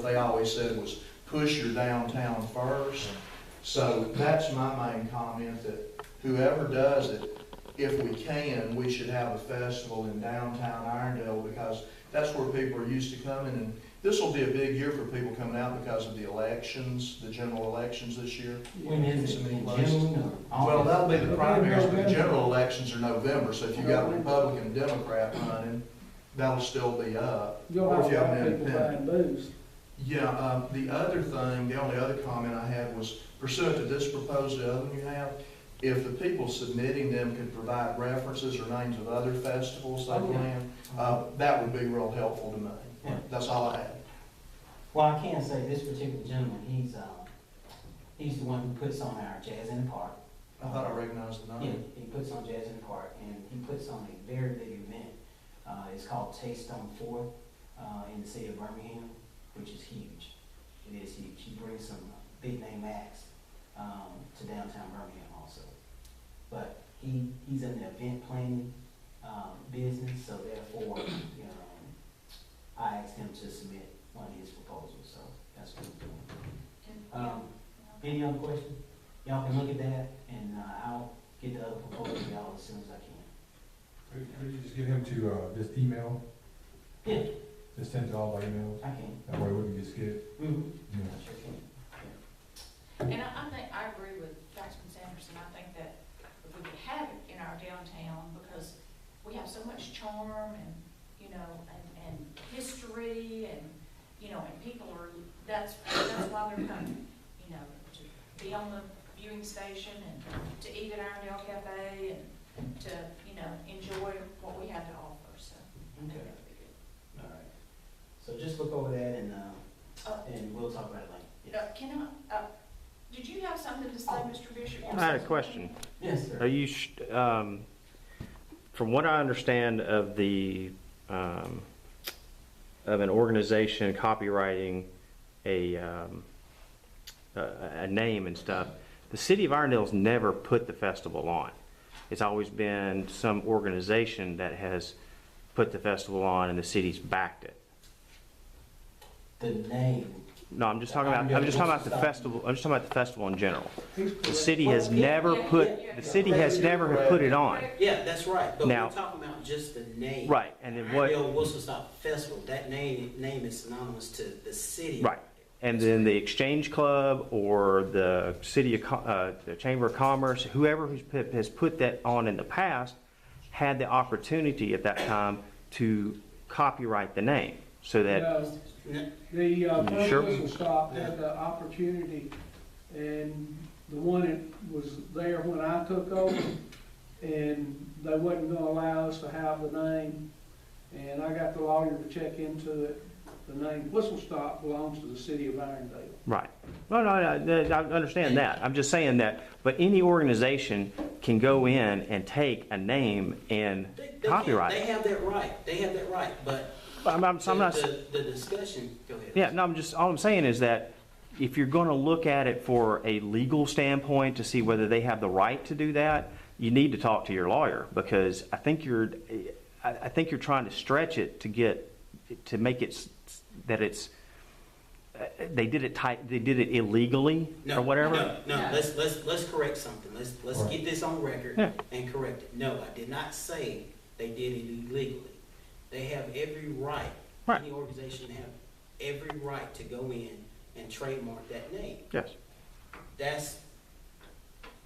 they always said was push your downtown first. So that's my main comment, that whoever does it, if we can, we should have a festival in downtown Irondale, because that's where people are used to coming. And this will be a big year for people coming out because of the elections, the general elections this year. When is So it, many in places. June or Well, August? that'll be the primaries, but the general elections are November, so if you got a Republican, Democrat running, that'll still be up. You'll Or have if a you have lot an of people buying independent. booze. Yeah, the other thing, the only other comment I had was pursuant to this proposal, the other one you have, if the people submitting them could provide references or names of other festivals they plan, that would be real helpful to me. Yeah. That's all I had. Well, I can say this particular gentleman, he's the one who puts on our Jazz in the Park. I thought I recognized the Yeah, name. he puts on Jazz in the Park, and he puts on a very big event. It's called Taste on 4th in the city of Birmingham, which is huge. It is huge. He brings some big name acts to downtown Birmingham also. But he's in the event planning business, so therefore, I asked him to submit one of his proposals, so that's what I'm doing. Any other questions? Y'all can look at that, and I'll get the other proposal to y'all as soon as I can. Could you just get him to just email? Yeah, Just send it all by email? I can. That way we can just get, Mm-hmm. yeah. I sure can. And I think, I agree with Councilman Sanderson. I think that if we could have it in our downtown, because we have so much charm and, and history and, and people are, that's why they're coming, to be on the viewing station and to eat at Irondale Cafe and to, enjoy what we have to offer, so. I think Okay. that'd be good. All right. So just look over that and we'll talk about it later. Did you have something to say, Mr. Bishop? I had a question. Yes, sir. Are you, from what I understand of of an organization copywriting a name and stuff, the city of Irondale's never put the festival on. It's always been some organization that has put the festival on, and the city's backed it. The name. No, I'm just talking about the festival. I'm just talking about the festival in general. He's The correct. city has never put. The city has never put it on. Yeah, that's right, but Now- we're talking about just the name. Right, and then what? Irondale Whistle Stop Festival, that name is synonymous to the city. Right. And then the Exchange Club or the City of the Chamber of Commerce, whoever has put that on in the past, had the opportunity at that time to copyright the name, so that No, The First Sure. Whistle Stop had the opportunity, and the one that was there when I took over, and they wasn't gonna allow us to have the name, and I got the lawyer to check into it. The name Whistle Stop belongs to the city of Irondale. right. No, I understand that. I'm just saying that. But any organization can go in and take a name and they copyright They it. have that right, but I'm not. the discussion, go ahead. Yeah, no, all I'm saying is that if you're going to look at it for a legal standpoint to see whether they have the right to do that, you need to talk to your lawyer, because I think you're trying to stretch it to make it that it's they did it illegally No, or whatever. No, let's correct something. Let's Right. get this on record Yeah. and correct it. No, I did not say they did it illegally. They have every right. Right. Any organization have every right to go in and trademark that name. Yes.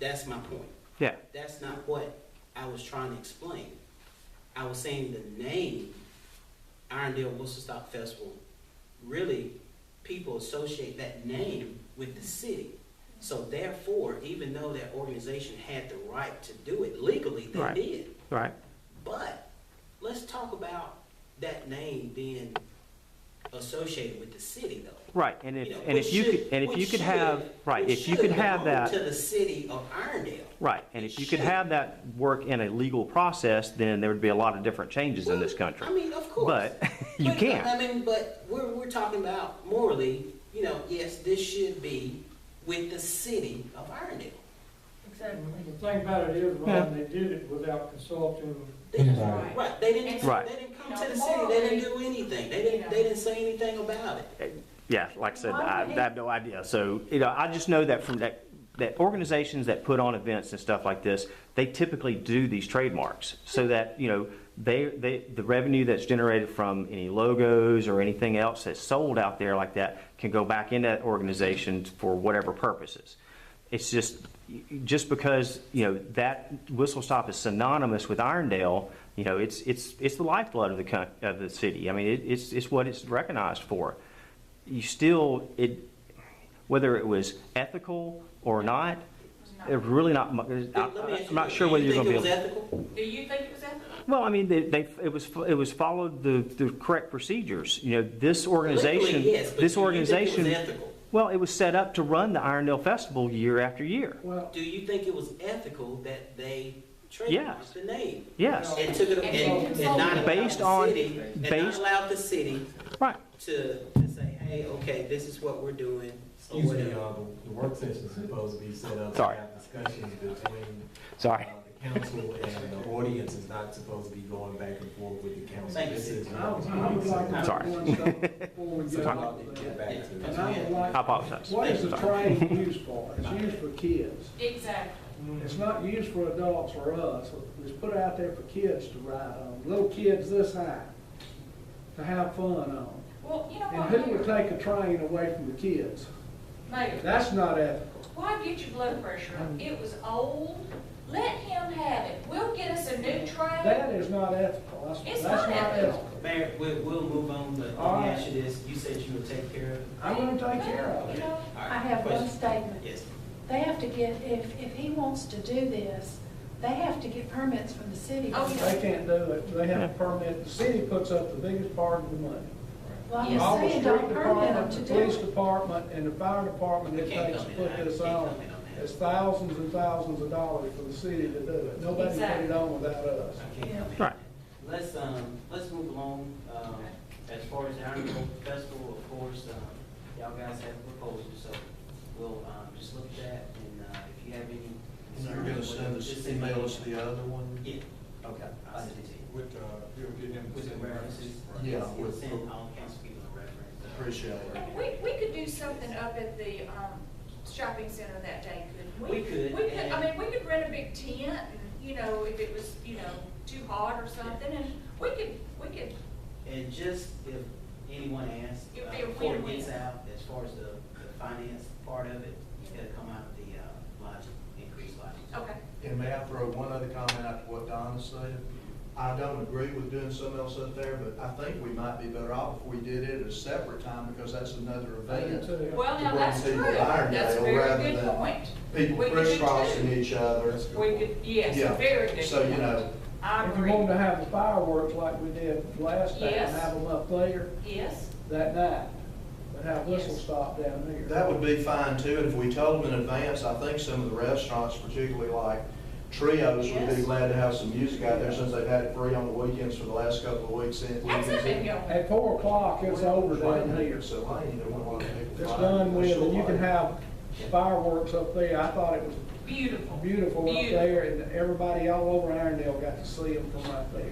That's my point. Yeah. That's not what I was trying to explain. I was saying the name Irondale Whistle Stop Festival, really, people associate that name with the city. So therefore, even though that organization had the right to do it legally, they Right. did. Right. But let's talk about that name being associated with the city, though. Right. And if You know, and which if you should- could and if which you could should- have right which if you should could have belong that to the city of Irondale. right and if you could have that work in a legal process, then there would be a lot of different changes in this country. I mean, of course. But you can't. I mean, but we're talking about morally, yes, this should be with the city of Irondale. Exactly. The thing about it is, Ron, they did it without consulting. They didn't, Right. right, they didn't, Right. they didn't come You to know, the city, they didn't do morally, anything, they didn't say anything about it. Yeah, like I said, I have no idea. So, you know, I just know that from that organizations that put on events and stuff like this, they typically do these trademarks so that, you know, the revenue that's generated from any logos or anything else that's sold out there like that can go back into that organization for whatever purposes. It's just because, you know, that whistle stop is synonymous with Irondale, you know, it's the lifeblood of the city. I mean, it's what it's recognized for. You still, whether it was ethical or not, it's really not. Let me ask you I'm not this. sure whether you're going to be Do you think it was able. ethical? Do you think it was ethical? Well, I mean, it was followed the correct procedures. You know, this organization, Legally, yes, but this do you organization. think it was ethical? Well, it was set up to run the Irondale Festival year after year. Well, Do you think it was ethical that they Yes. trademarked the name? Yes, And took it, and not Based allowed on- the city, and not based- allowed the city right. to say, hey, okay, this is what we're doing, or Excuse me, whatever. the work session is supposed to be set up to Sorry. have discussions between Sorry. the council and the audience is not supposed to be going back and forth with the council. Thank you. This is I what would like to Sorry. make one step before we get Sorry. off of Get that. back to And I would like, I apologize. what is the Sorry. train used for? It's used for kids. Exactly. It's not used for adults or us. It's put out there for kids to ride on, little kids this high, to have fun on. Well, you know And what, who would Mayor? take a train away from the kids? Mayor, That's not ethical. why get your blood pressure up? It was old. Let him have it. We'll get us a new train. That is not ethical. It's That's not not ethical. ethical. Mayor, we'll move on, but All let me right. ask you this, you said you would take care of it? I'm gonna take care of You it. know, All right, I have one question. statement. Yes. They have to get, if he wants to do this, they have to get permits from the city. Oh, yeah. They can't do it. They have a permit. The city puts up the biggest part of the money. Well, I'm Yes. All the saying, street don't permit them department, to the do police it. department, and the fire department We it can't takes to come in. put this We can't on. come in on that. It's thousands and thousands of dollars for the city to do it. Nobody can put Exactly. it on without us. I can't come in. Right. Let's move along. As far as the Irondale Festival, of course, y'all guys have proposals, so we'll, just look at that, and, if you have any And you're gonna concerns, send us, just email us the other one? Yeah, Okay. I'll send it to you. With, you'll get him to With the send references. Yeah, We'll with- send all council people a reference. Appreciate it. we could do something up at the, shopping center that day, couldn't we? We could, We could, and- I mean, we could rent a big tent and, you know, if it was, you know, too hot or something, and we could, And just if anyone asks, It'd be a before it win-win. gets out, as far as the finance part of it, it's gonna come out of the, lodging, increased lodging. okay. And may I throw one other comment out to what Donna said? I don't agree with doing something else up there, but I think we might be better off if we did it at a separate time, because that's another event. Well, now, To bring that's people true. to Irondale That's a very rather good than point. People We could do crisscrossing two. each other. We could, yes, Yeah. very good. So, you point. know, I If you agree. wanted to have the fireworks like we did last time, Yes. have them up there Yes, that night, but have whistle Yes. stop down here. that would be fine too, and if we told them in advance, I think some of the restaurants, particularly like Trios, would be Yes. glad to have some music out there since they've had it free on the weekends for the last couple of weeks. that's a big deal. At 4 o'clock, it's over down here. So I ain't know what people. It's find. done with, and you Sure. can have fireworks up there. I thought it was Beautiful. beautiful up Beautiful. there, and everybody all over Irondale got to see them from right there.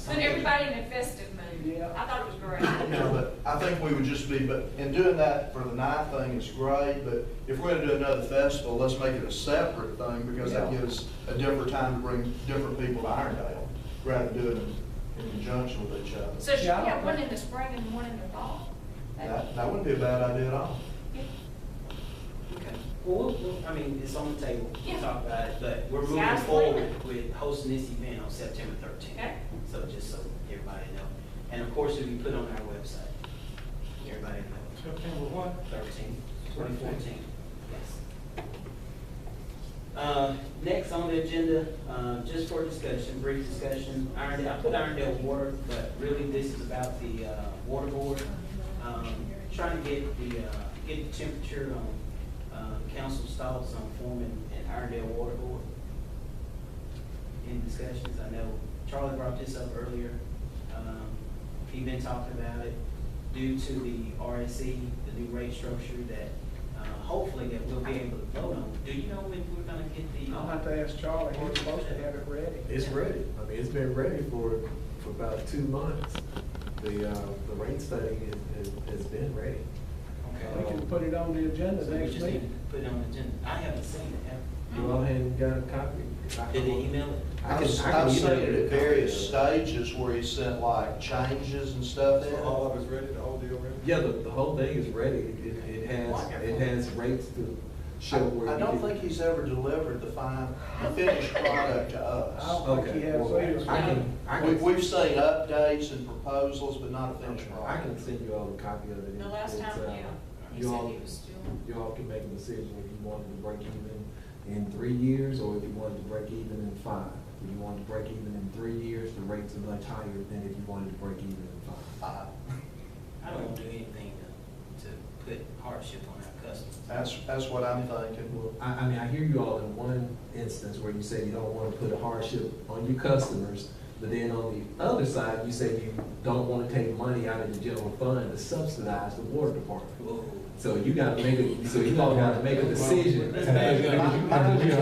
Put everybody in a festive mood. Yeah. I thought it was great. You know, but I think we would just be, but in doing that for the night thing is great, but if we're gonna do another festival, let's make it a separate thing, because that Yeah. gives a different time to bring different people to Irondale, rather than do it in conjunction with each other. So should we Yeah, I don't have one think- in the spring and one in the fall? That wouldn't be a bad idea at all. Okay. Well, I mean, it's on the table, we'll Yeah. talk about it, but we're moving Sky's the forward limit. with hosting this event on September 13th. Okay. So just so everybody know. And of course, it'll be put on our website. Everybody knows. September what? 13th, 2014. Yes. Next on the agenda, just for discussion, brief discussion, Irondale, I put Irondale Water, but really this is about the water board. Trying to get the temperature on council's thoughts on forming an Irondale Water Board. Any discussions? I know Charlie brought this up earlier. He's been talking about it due to the RSE, the new rate structure that hopefully that we'll be able to vote on. Do you know when we're gonna get the? I'll have to ask Charlie, he's supposed to have it ready. It's ready. I mean, it's been ready for about 2 months. The rate study has been ready. we can put it on the agenda So we next just need meeting. to put it on the agenda. I haven't seen it, have You all hadn't got a copy? you? Did they email it? I've seen it at various stages where he sent like changes and stuff in So it. all of it's ready, the whole deal ready? Yeah, the whole thing is ready. It has rates to show where. I you don't can- think he's ever delivered the finished product to I us. don't think he has well, either. I can, We've seen updates and proposals, but not a finished I product. can send you all a copy of it. The last It's, time, uh, yeah, he You said all, he was still. you all can make a decision if you wanted to break even in 3 years, or if you wanted to break even in 5. If you wanted to break even in 3 years, the rates are much higher than if you wanted to break even in 5. I don't want to do anything to put hardship on our customers. That's what I'm thinking. Well, I mean, I hear you all in one instance where you say you don't want to put a hardship on your customers, but then on the other side, you say you don't want to take money out of the general fund to subsidize the water department. Whoa. So you gotta make so you all gotta make a decision. That's bad. Mine You is,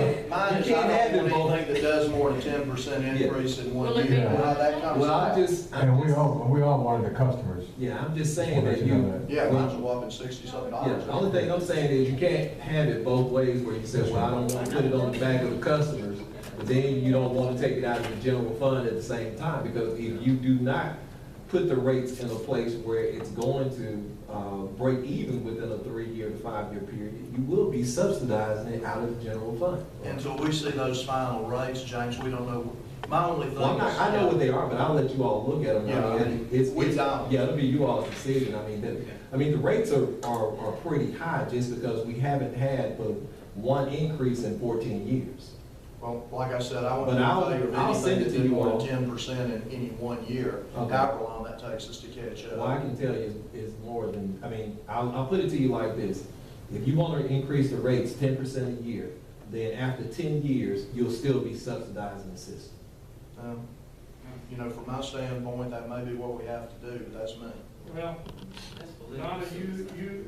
can't I have don't it want both. anything that does more than 10% increase in one Will it year. be- How that comes Well, about. I'm And we all wanted the customers. yeah, I'm just saying We'll that let you know you. that. Yeah, mine's a whopping $60-something. Yeah, the only thing I'm saying is you can't have it both ways where you say, well, I don't want to put it on the back of the customers, but then you don't want to take it out of the general fund at the same time, because if you do not put the rates in a place where it's going to break even within a 3-year to 5-year period, you will be subsidizing it out of the general fund. Until we see those final rates, James, we don't know. My only thing Well, is. I know what they are, but I'll let you all look at them. Yeah, I mean, it's, we don't. yeah, it'll be you all's decision. I mean, the rates are pretty high just because we haven't had but one increase in 14 years. Well, like I said, I But wouldn't I'll- be in favor of I'll anything send it that to did you more all. than 10% in any one year. Okay. However long that takes us to catch up. Well, I can tell you is more than, I mean, I'll put it to you like this. If you want to increase the rates 10% a year, then after 10 years, you'll still be subsidizing the system. You know, from my standpoint, that may be what we have to do, but that's me. Well, That's political. Donna,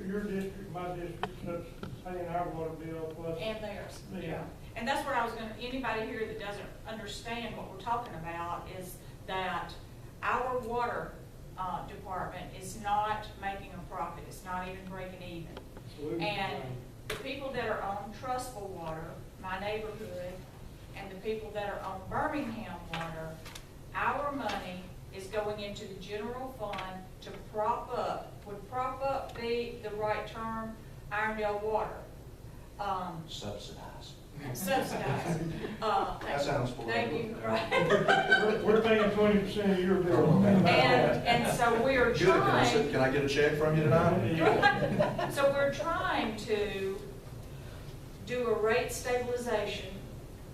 your district, my district, so paying our water bill plus. And theirs, Yeah. yeah. And that's what I was gonna, anybody here that doesn't understand what we're talking about is that our water, department is not making a profit, it's not even breaking even. And the people that are on Trustful Water, my neighborhood, and the people that are on Birmingham Water, our money is going into the general fund to prop up, would prop up be the right term, Irondale Water? Subsidize. Subsidize. That sounds Thank you, political. right. We're paying 20% of your bill. And so we are Good, can trying, I get a check from you tonight? so we're trying to do a rate stabilization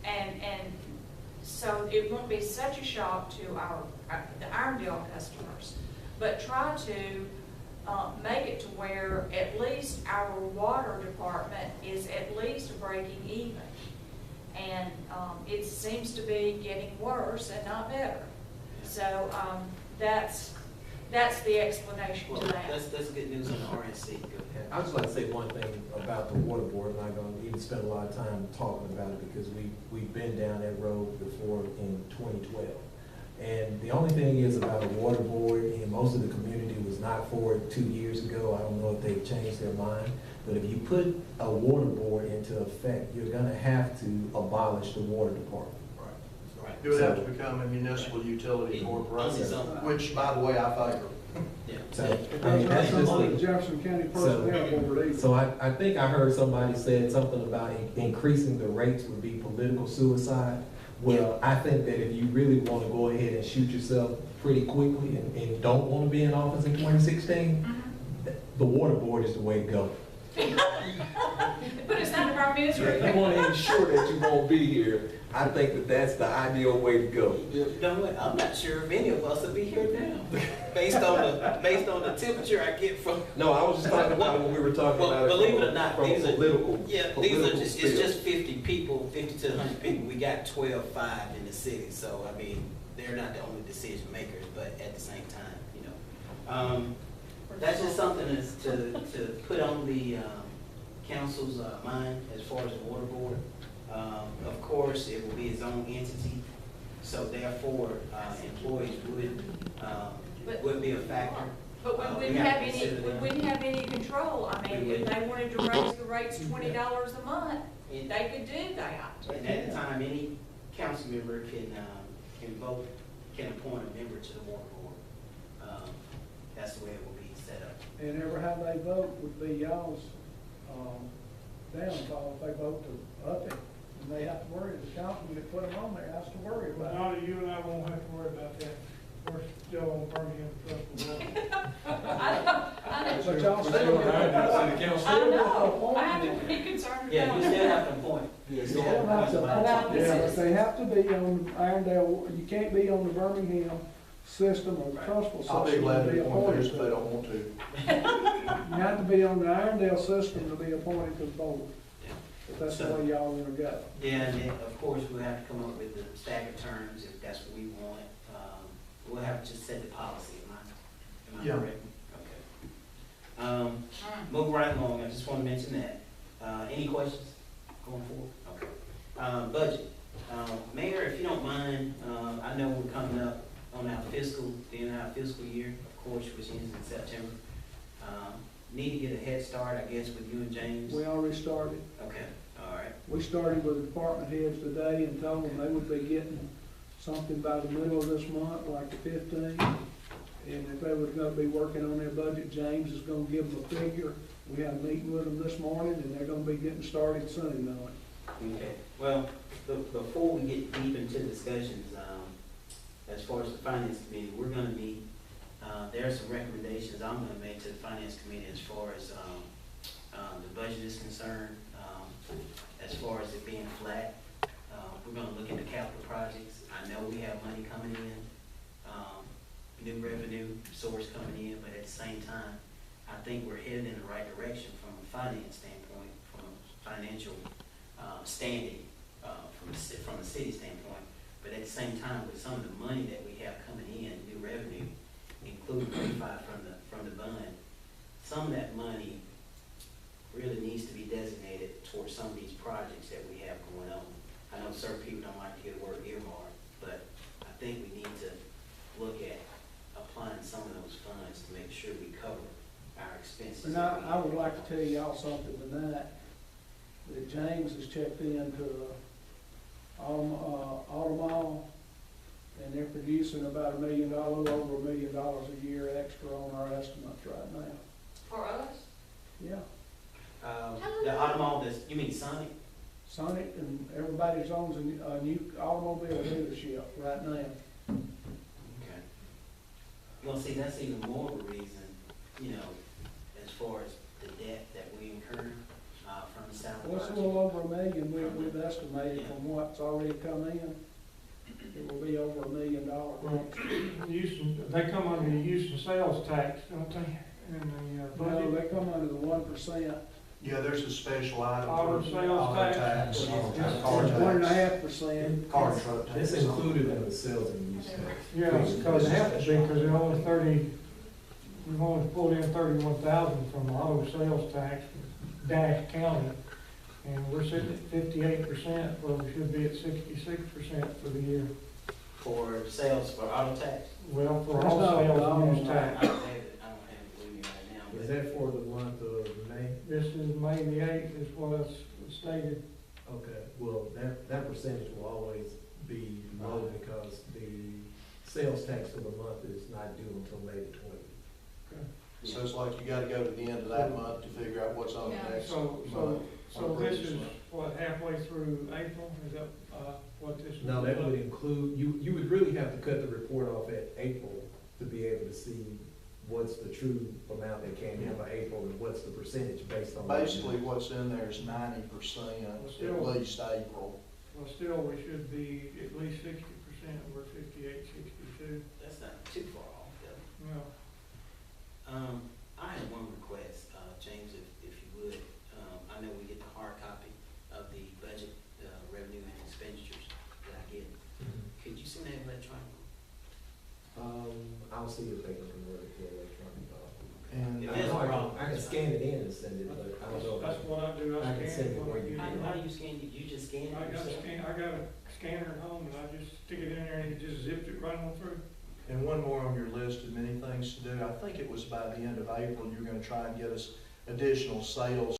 and so it won't be such a shock to the Irondale customers, but try to make it to where at least our water department is at least breaking even. And it seems to be getting worse and not better. So that's the explanation Well, to that. that's good news on the RNC. Go ahead. I'd just like to say one thing about the water board. I'm not going to even spend a lot of time talking about it because we've been down that road before in 2012. And the only thing is about a water board, and most of the community was not for it 2 years ago. I don't know if they've changed their mind. But if you put a water board into effect, you're going to have to abolish the water department. Right. It would have to become a municipal utility corporation, which, by the way, I favor. Yeah. So, I mean, that's just on the the, Jefferson County Personnel Board either. so I think I heard somebody said something about increasing the rates would be political suicide. Well, I think that if you really want to go ahead and shoot yourself pretty quickly and don't want to be in office in 2016, the water board is the way to go. Put us out of our misery. If you want to ensure that you won't be here, I think that that's the ideal way to go. You know what? I'm not sure if any of us will be here now, based on the temperature I get from. No, I was just talking about when we were talking Well, about it believe from it or not, from a these are political. these are political just spill. it's just 50 people, 50 to 100 people. We got 12-5 in the city, so I mean they're not the only decision makers, but at the same time, you know, that's just something is to put on the council's mind as far as the water board. Of course, it will be its own entity, so therefore employees would be a factor. But we we wouldn't have have to any, consider we them. wouldn't have any control. I mean, We if wouldn't. they wanted to raise the rates $20 a month, And they could do that. and at the time, any council member can vote, can appoint a member to the water board. That's the way it will be set up. And ever how they vote would be y'all's, downfall if they vote to up it. And they have to worry, the council that put them on there has to worry But about it. now you and I won't have to worry about that. We're still on Birmingham Trust. But y'all still. I know, I have to be concerned Yeah, you about still have to appoint. You still have to appoint somebody. About Yeah, but they have to be on Irondale, you can't be on the Birmingham system or the Trustful I'll be system glad to be to appoint theirs appointed if to they it. don't want to. You have to be on the Irondale system to be appointed to the board, Yeah. if that's the way y'all wanna go. Yeah, and then, of course, we'll have to come up with the staggered terms if that's what we want. We'll have to just set the policy, am I Yeah. correct? Okay. Move right along, I just want to mention that. Any questions going forward? Okay. Budget. Mayor, if you don't mind, I know we're coming up on our fiscal, the end of our fiscal year, of course, which ends in September. Need to get a head start, I guess, with you and James? We already started. Okay, all right. We started with the department heads today and told them they would be getting something by the middle of this month, like the 15th. And if they were gonna be working on their budget, James is gonna give them a figure. We had a meeting with them this morning, and they're gonna be getting started soon on it. Okay, well, before we get deep into discussions, as far as the finance committee, we're gonna meet, there are some recommendations I'm gonna make to the finance committee as far as, the budget is concerned, as far as it being flat. We're gonna look into capital projects. I know we have money coming in, new revenue source coming in, but at the same time, I think we're headed in the right direction from a finance standpoint, from a financial standing, from the city standpoint. But at the same time, with some of the money that we have coming in, new revenue, including refi from the bund, some of that money really needs to be designated towards some of these projects that we have going on. I know certain people don't like to hear the word earmark, but I think we need to look at applying some of those funds to make sure we cover our expenses. And I would like to tell y'all something tonight, that James has checked into Automall, and they're producing about $1 million, a little over $1 million a year extra on our estimates right now. For us? Yeah, The automobile, you mean Sonic? Sonic and everybody owns a new automobile dealership right now. Okay. Well, see, that's even more of a reason, you know, as far as the debt that we incur from the South Well, it's a project. little over $1 million, we've estimated from what's already come in. It will be over $1 million. Well, they come under the use and sales tax, don't they? And the No, budget. they come under the 1%. Yeah, there's a special item Auto for sales auto tax. tax, It's car tax, 1.5%. car and truck tax. It's included in the sales and use tax. Yeah, because it has to be, because they're only we've only pulled in 31,000 from auto sales tax, Dash County. And we're sitting at 58%, where we should be at 66% for the year. For sales for auto tax? Well, for That's all not sales what and use I tax. don't have it with me right now. Is that for the month of May? This is May the 8th is what it's stated. Okay, well, that percentage will always be low because the sales tax for the month is not due until May the 20th. So it's like you gotta go to the end of that month to figure out what's on the Yeah. next So month. this is, what, halfway through April? Is that what this is? No, that would include, you would really have to cut the report off at April to be able to see what's the true amount that came in by April and what's the percentage based on. Basically, what's in there is 90%, at least April. Well, still, we should be at least 60%, we're 58, 62. That's not too far off, though. No. I have one request, James, if you would. I know we get the hard copy of the budget, revenue and expenditures that I get. Could you send that electronically? I'll see if they can convert it to electronic. And If there's a problem. I can scan it in and send it, but I don't know. That's what I do, I I can scan send it it when where I you get do. How it. do you scan it? You just scan it I got yourself? a scanner at home, and I just stick it in there, and it just zips it right on through. And one more on your list of many things to do. I think it was by the end of April, you're gonna try and get us additional sales